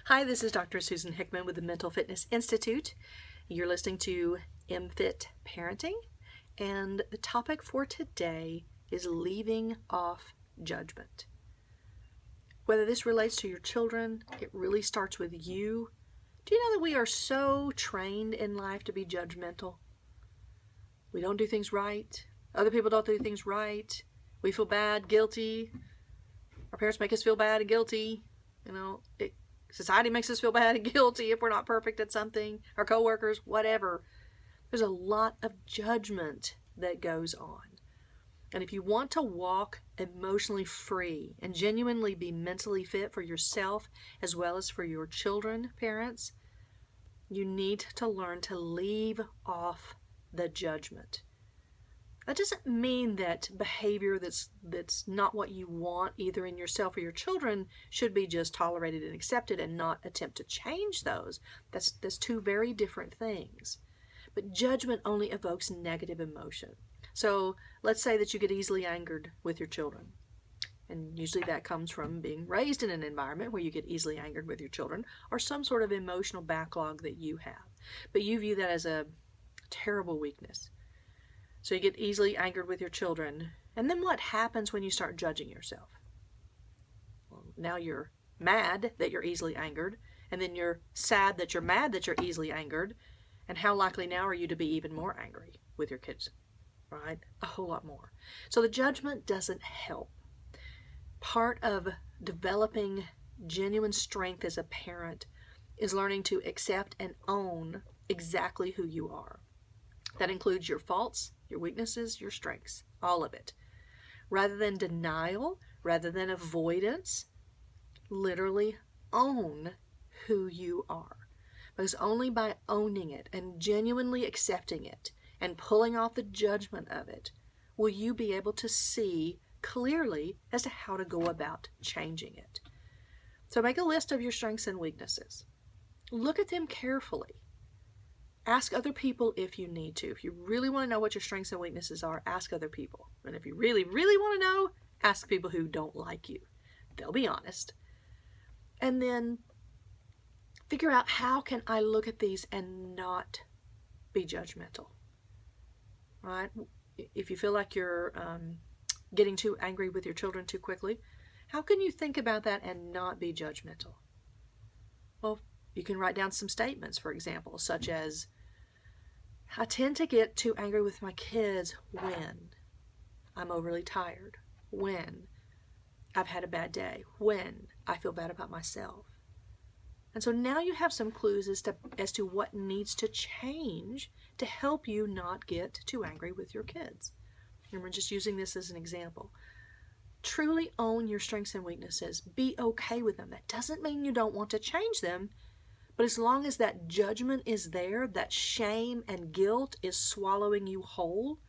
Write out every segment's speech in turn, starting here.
Hi, this is Dr. Susan Hickman with the Mental Fitness Institute. You're listening to mFIT Parenting, and the topic for today is leaving off judgment. Whether this relates to your children, it really starts with you. Do you know that we are so trained in life to be judgmental? We don't do things right. Other people don't do things right. We feel bad, guilty. Our parents make us feel bad and guilty. Society makes us feel bad and guilty if we're not perfect at something. Our coworkers, whatever. There's a lot of judgment that goes on. And if you want to walk emotionally free and genuinely be mentally fit for yourself as well as for your children, parents, you need to learn to leave off the judgment. That doesn't mean that behavior that's not what you want, either in yourself or your children, should be just tolerated and accepted and not attempt to change those. That's two very different things. But judgment only evokes negative emotion. So let's say that you get easily angered with your children. And usually that comes from being raised in an environment where you get easily angered with your children, or some sort of emotional backlog that you have. But you view that as a terrible weakness. So you get easily angered with your children. And then what happens when you start judging yourself? Well, now you're mad that you're easily angered. And then you're sad that you're mad that you're easily angered. And how likely now are you to be even more angry with your kids? Right? A whole lot more. So the judgment doesn't help. Part of developing genuine strength as a parent is learning to accept and own exactly who you are. That includes your faults, your weaknesses, your strengths, all of it. Rather than denial, rather than avoidance, literally own who you are. Because only by owning it and genuinely accepting it and pulling off the judgment of it will you be able to see clearly as to how to go about changing it. So make a list of your strengths and weaknesses. Look at them carefully. Ask other people if you need to. If you really want to know what your strengths and weaknesses are, ask other people. And if you really, really want to know, ask people who don't like you. They'll be honest. And then figure out, how can I look at these and not be judgmental? Right? If you feel like you're getting too angry with your children too quickly, how can you think about that and not be judgmental? Well, you can write down some statements, for example, such as, I tend to get too angry with my kids when I'm overly tired, when I've had a bad day, when I feel bad about myself. And so now you have some clues as to what needs to change to help you not get too angry with your kids. And we're just using this as an example. Truly own your strengths and weaknesses. Be okay with them. That doesn't mean you don't want to change them. But as long as that judgment is there, that shame and guilt is swallowing you whole,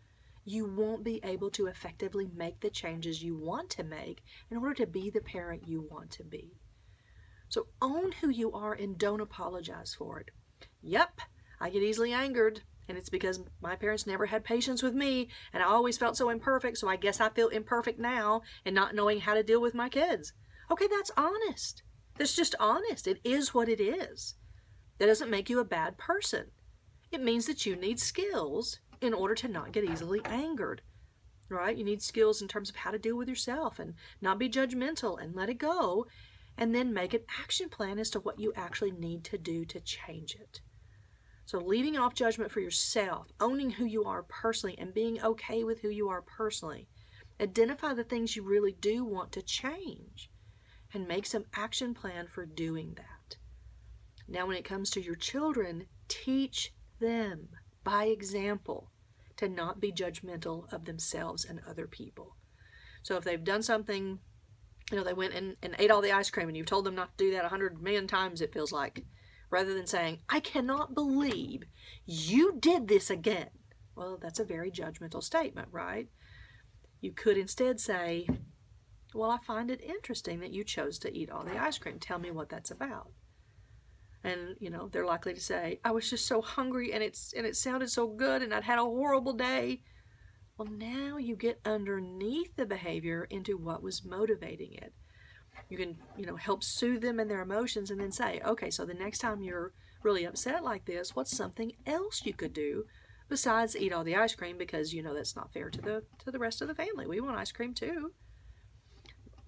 you won't be able to effectively make the changes you want to make in order to be the parent you want to be. So own who you are and don't apologize for it. Yep, I get easily angered, and it's because my parents never had patience with me, and I always felt so imperfect, so I guess I feel imperfect now in not knowing how to deal with my kids. Okay, that's honest. That's just honest. It is what it is. That doesn't make you a bad person. It means that you need skills in order to not get easily angered, right? You need skills in terms of how to deal with yourself and not be judgmental and let it go, and then make an action plan as to what you actually need to do to change it. So leaving off judgment for yourself, owning who you are personally, and being okay with who you are personally. Identify the things you really do want to change and make some action plan for doing that. Now, when it comes to your children, teach them by example to not be judgmental of themselves and other people. So if they've done something, they went and ate all the ice cream, and you've told them not to do that 100 million times, it feels like, rather than saying, I cannot believe you did this again. Well, that's a very judgmental statement, right? You could instead say, well, I find it interesting that you chose to eat all the ice cream. Tell me what that's about. And, they're likely to say, I was just so hungry, and it sounded so good, and I'd had a horrible day. Well, now you get underneath the behavior into what was motivating it. You can, help soothe them in their emotions and then say, okay, so the next time you're really upset like this, what's something else you could do besides eat all the ice cream, because that's not fair to the rest of the family. We want ice cream too.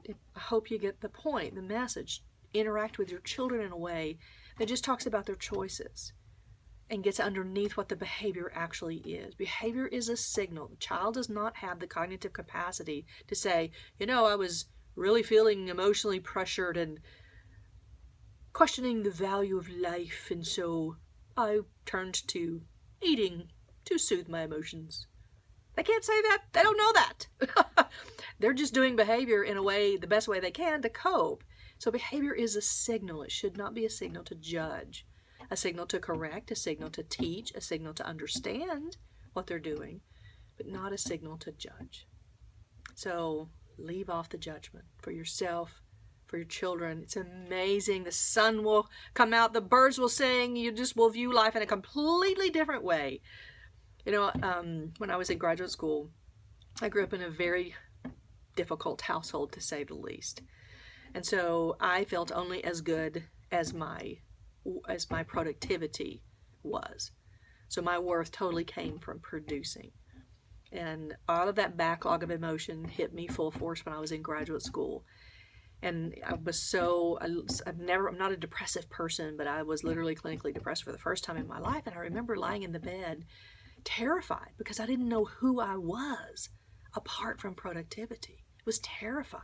I hope you get the point, the message. Interact with your children in a way that just talks about their choices and gets underneath what the behavior actually is. Behavior is a signal. The child does not have the cognitive capacity to say, I was really feeling emotionally pressured and questioning the value of life, and so I turned to eating to soothe my emotions. They can't say that. They don't know that. They're just doing behavior in a way, the best way they can to cope. So behavior is a signal. It should not be a signal to judge, a signal to correct, a signal to teach, a signal to understand what they're doing, but not a signal to judge. So leave off the judgment for yourself, for your children. It's amazing. The sun will come out, the birds will sing, you just will view life in a completely different way. When I was in graduate school, I grew up in a very difficult household, to say the least. And so I felt only as good as my productivity was. So my worth totally came from producing. And all of that backlog of emotion hit me full force when I was in graduate school. And I'm not a depressive person, but I was literally clinically depressed for the first time in my life. And I remember lying in the bed terrified because I didn't know who I was apart from productivity. It was terrifying.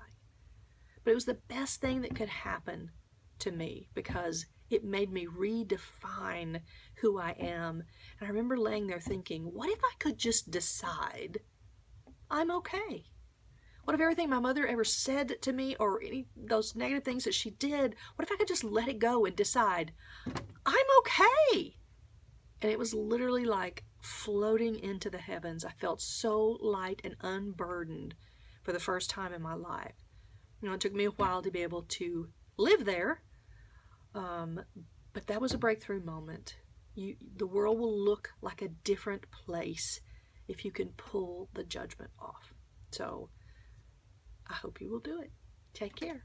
But it was the best thing that could happen to me because it made me redefine who I am. And I remember laying there thinking, what if I could just decide I'm okay? What if everything my mother ever said to me, or any those negative things that she did, what if I could just let it go and decide I'm okay? And it was literally like floating into the heavens. I felt so light and unburdened for the first time in my life. It took me a while to be able to live there, but that was a breakthrough moment. The world will look like a different place if you can pull the judgment off. So I hope you will do it. Take care.